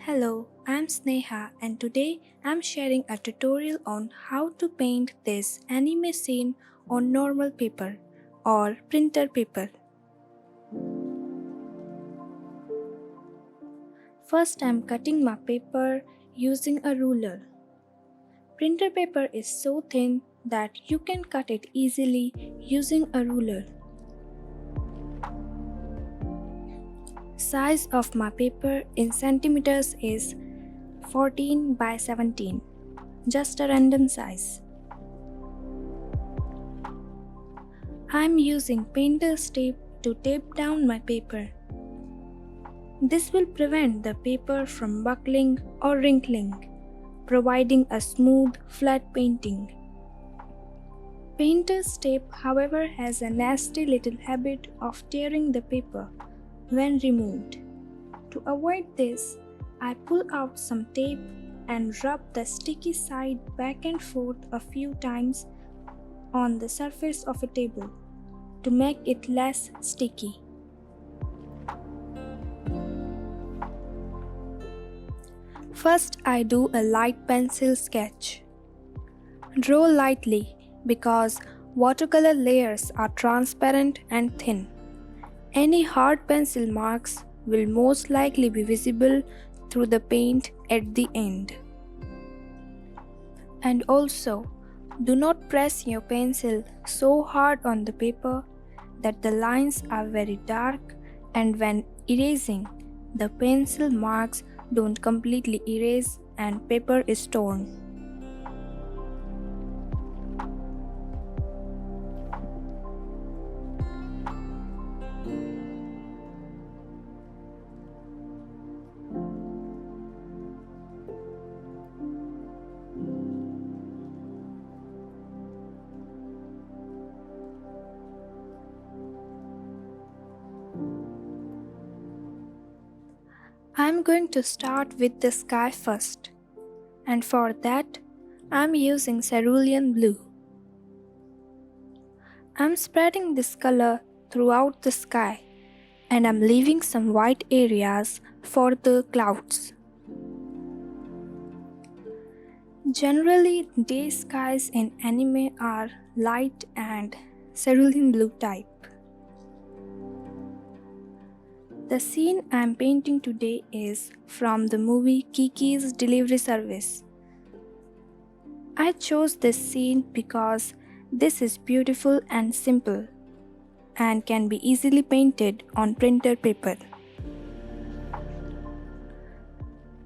Hello, I'm Sneha and today I'm sharing a tutorial on how to paint this anime scene on normal paper or printer paper. First I'm cutting my paper using a ruler. Printer paper is so thin that you can cut it easily using a ruler. Size of my paper in centimeters is 14 by 17, just a random size. I'm using painter's tape to tape down my paper. This will prevent the paper from buckling or wrinkling, providing a smooth, flat painting. Painter's tape, however, has a nasty little habit of tearing the paper when removed. To avoid this, I pull out some tape and rub the sticky side back and forth a few times on the surface of a table to make it less sticky. First, I do a light pencil sketch. Draw lightly because watercolor layers are transparent and thin. Any hard pencil marks will most likely be visible through the paint at the end. And also, do not press your pencil so hard on the paper that the lines are very dark, and when erasing, the pencil marks don't completely erase and paper is torn. I'm going to start with the sky first, and for that, I'm using cerulean blue. I'm spreading this color throughout the sky, and I'm leaving some white areas for the clouds. Generally, day skies in anime are light and cerulean blue type. The scene I'm painting today is from the movie Kiki's Delivery Service. I chose this scene because this is beautiful and simple and can be easily painted on printer paper.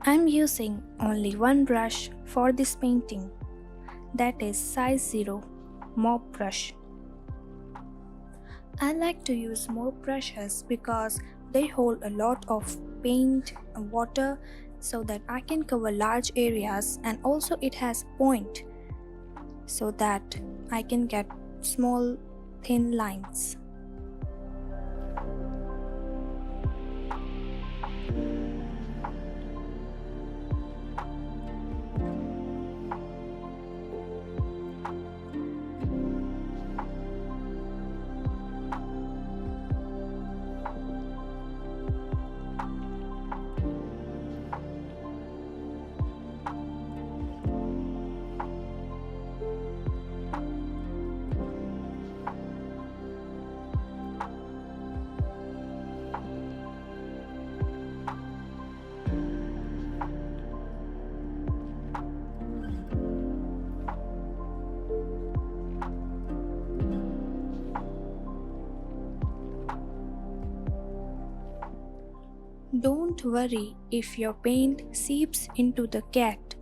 I'm using only one brush for this painting, that is size 0 mop brush. I like to use mop brushes because they hold a lot of paint and water so that I can cover large areas, and also it has point so that I can get small thin lines. Don't worry if your paint seeps into the cat,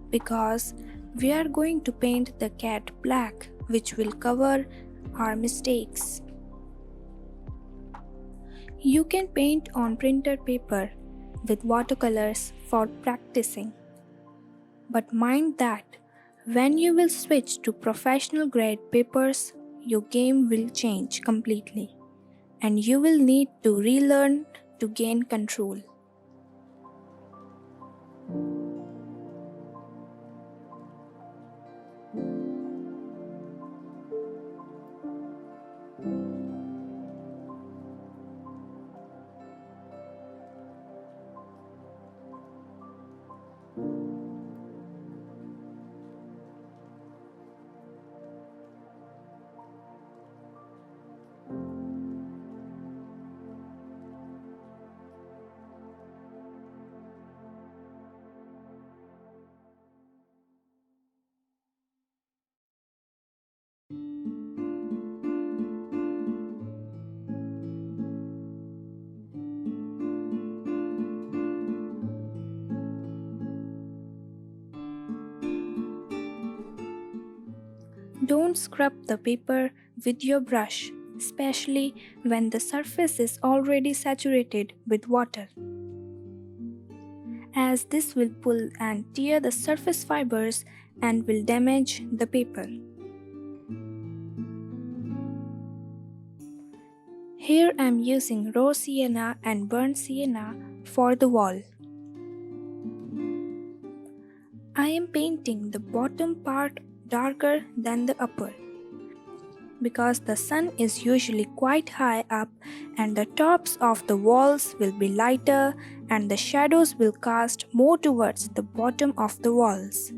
because we are going to paint the cat black, which will cover our mistakes. You can paint on printer paper with watercolors for practicing. But mind that when you will switch to professional grade papers, your game will change completely, and you will need to relearn to gain control. Don't scrub the paper with your brush, especially when the surface is already saturated with water, as this will pull and tear the surface fibers and will damage the paper. Here I am using raw sienna and burnt sienna for the wall. I am painting the bottom part darker than the upper, because the sun is usually quite high up and the tops of the walls will be lighter and the shadows will cast more towards the bottom of the walls.